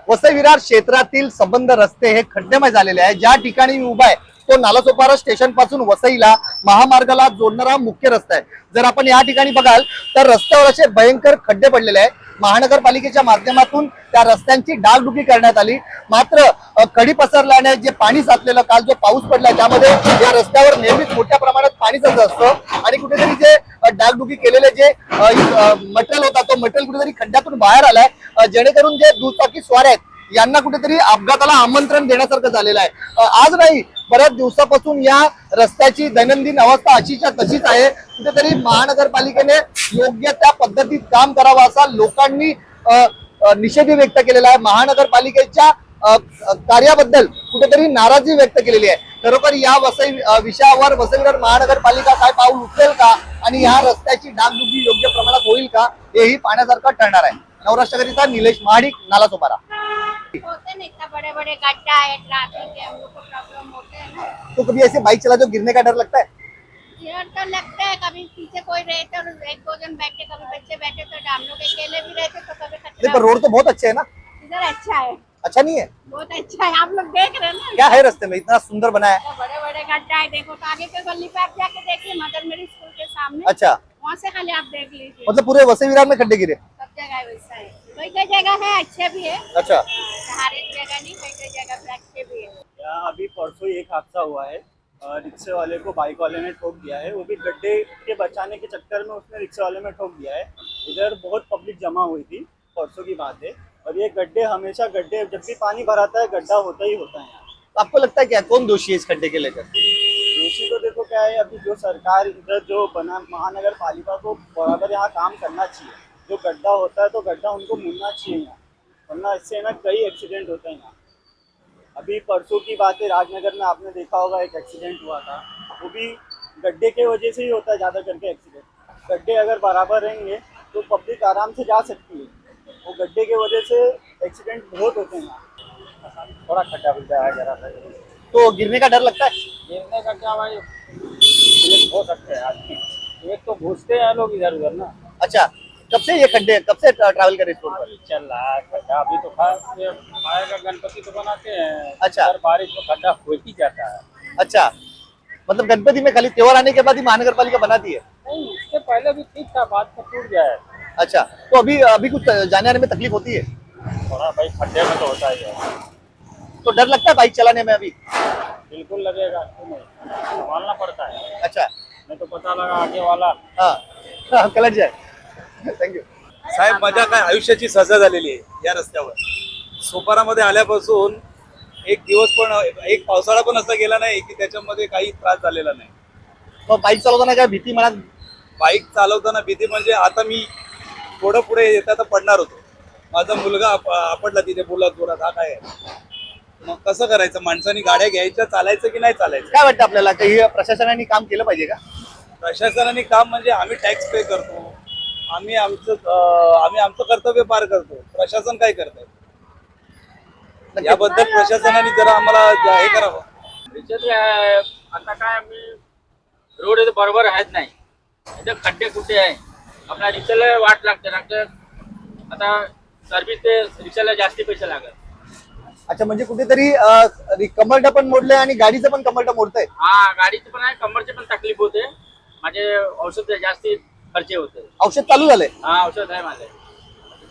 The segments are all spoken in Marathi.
वसई विरार क्षेत्रातील संबंध रस्ते हे खड्डेमय झालेले आहे। ज्या ठिकाणी मी उभा आहे तो नालासोपारा स्टेशन पासून वसईला महामार्गाला जोडणारा मुख्य रस्ता आहे। जर आपण या ठिकाणी बघाल तर रस्त्यावर असे भयंकर खड्डे पडलेले आहे। महानगरपालिकेच्या माध्यमातून त्या रस्त्यांची डागडुगी करण्यात आली, मात्र खडी पसरल्याने जे पाणी साचलेलं, काल जो पाऊस पडला त्यामध्ये या रस्त्यावर नेहमीच मोठ्या प्रमाणात पाणी साचत असतं आणि कुठेतरी जे डागडुगी केलेले जे मटेरियल होता तो मटेरियल कुठेतरी खड्ड्यातून बाहेर आलाय, जेणेकरून जे दुचाकी स्वार आहेत यांना कुठेतरी अपघाताला आमंत्रण देण्यासारखं झालेलं आहे। आज नाही, बऱ्याच दिवसापासून या रस्त्याची दैनंदिन अवस्था अशीच्या तशीच आहे। कुठेतरी महानगरपालिकेने योग्य त्या पद्धतीत काम करावं असा लोकांनी निषेध व्यक्त केलेला आहे। महानगरपालिकेच्या कार्याबद्दल कुठेतरी नाराजी व्यक्त केलेली आहे। खरोखर या वसई विषयावर वसई विरार महानगरपालिका काय पाऊल उचलेल का आणि या रस्त्याची डागडुगी योग्य प्रमाणात होईल का हेही पाहण्यासारखं ठरणार आहे। नवराष्ट्रकरिता निलेश महाडिक, नालासोपारा। होते नहीं, इतना बड़े बड़े गड्ढा है, ट्रैफिक है, हम लोग को प्रॉब्लम होते हैं ना। तो कभी ऐसे बाइक चला जो गिरने का डर लगता है? डर तो लगता है, कभी पीछे कोई रहते और एक दो जन बैठे, कभी बच्चे बैठे तो हम लोग अकेले भी रहते तो कभी नहीं, खतरा। पर रोड तो बहुत अच्छे है ना? इधर अच्छा है, अच्छा नहीं है? बहुत अच्छा है, आप लोग देख रहे हैं ना। क्या है रास्ते में इतना सुंदर बना है? तो बड़े बड़े गड्ढा है, देखो तो आगे के गली पे आप जाके देखिए, मदर मेरी स्कूल के सामने, अच्छा, वहाँ से खाली आप देख लीजिए। मतलब पूरे वसई विरार में खड्डे गिरे? सब जगह वैसा है, कोई कोई जगह है अच्छे भी है, अच्छा, हर एक जगह नहीं, कोई कोई जगह पे अच्छे भी है। यहाँ अभी परसों ही एक हादसा हुआ है। रिक्शे वाले को बाइक वाले ने ठोक दिया है, वो भी गड्ढे के बचाने के चक्कर में उसने रिक्शे वाले में ठोक दिया है। इधर बहुत पब्लिक जमा हुई थी, परसों की बात है। और ये गड्ढे हमेशा गड्ढे जब भी पानी भराता है गड्ढा होता ही होता है यहाँ। तो आपको लगता है क्या कौन दोषी है इस खड्डे के लेकर? दोषी तो देखो क्या है, अभी जो सरकार इधर जो बना महानगर पालिका को बराबर यहाँ काम करना चाहिए। जो गड्ढा होता है तो गड्ढा उनको मिलना चाहिए यहाँ, वरना इससे ना कई एक्सीडेंट होते हैं यहाँ। अभी परसों की बात है, राजनगर में आपने देखा होगा एक एक्सीडेंट हुआ था, वो भी गड्ढे के वजह से ही होता है ज़्यादा करके एक्सीडेंट। गड्ढे अगर बराबर रहेंगे तो पब्लिक आराम से जा सकती है, वो गड्ढे के वजह से एक्सीडेंट बहुत होते हैं यहाँ। थोड़ा खड्डा खुड्डा है जरा सा, तो गिरने का डर लगता है? गिरने का क्या भाई हो सकता है आदमी, एक तो घुसते हैं लोग इधर उधर ना। अच्छा, कब से ये खड्डे, कब से ट्रैवल कर इस रोड पर? अभी चल रहा है खड्डा, अभी तो खास आएगा गणपति तो बनाते हैं। अच्छा। हर बारिश में खड्डा हो ही जाता है। अच्छा, मतलब गणपति में खाली त्योहार आने के बाद ही महानगरपालिका बनाती है? नहीं, उससे पहले भी ठीक था, बात तो टूट गया है। अच्छा, तो अभी अभी कुछ जाने आने में तकलीफ होती है? थोड़ा भाई खड्डे में तो होता ही है, तो डर लगता है बाइक चलाने में अभी? बिल्कुल लगेगा, क्यों नहीं, संभालना पड़ता है, अच्छा, नहीं तो पता लगा आगे वाला। हाँ कलट जाए। थँक्यू साहेब, माझ्या काय आयुष्याची सजा झालेली आहे या रस्त्यावर। सोपारामध्ये आल्यापासून एक दिवस पण, एक पावसाळा पण असा गेला नाही की त्याच्यामध्ये काही त्रास झालेला नाही। मग बाईक चालवताना काय भीती मनात? बाईक चालवताना भीती म्हणजे आता मी थोडं पुढे येता तर पडणार होतो, माझा मुलगा आपडला तिथे बोलत बोलत। हा काय आहे? मग कसं करायचं? माणसांनी गाड्या घ्यायच्या, चालायचं की नाही चालायचं? काय वाटतं आपल्याला, काही प्रशासनाने काम केलं पाहिजे का? प्रशासनाने काम म्हणजे आम्ही टॅक्स पे करतो, आम्ही आमचं कर्तव्य पार करतो, प्रशासन काय करतंय याबद्दल प्रशासनाने जरा आम्हाला हे करावं। आता काय मी रोड इथे बरोबर आहेत नाही, इथे खड्डे कुठे आहे, आपल्या रिक्षाला वाट लागते आता सर्व्हिस ते रिक्षाला जास्ती पैसे लागत। अच्छा, म्हणजे कुठेतरी कमरडं पण मोडलंय आणि गाडीचं पण कमरडं मोडतंय? हा, गाडीचे पण आहे, कमरचे पण तकलीफ होते, माझे औषध जास्ती खर्चे होते। औषध चालू झालंय? हा, औषध आहे माझे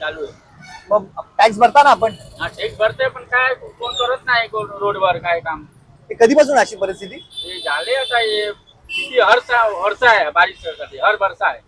चालू आहे। मग टॅक्स भरता ना आपण? हा, टॅक्स भरते, पण काय कोण करत नाही रोडवर काय काम। हे कधीपासून अशी परिस्थिती? हे झाले आता, हे किती हरसा आहे बारिश हर बरसा आहे।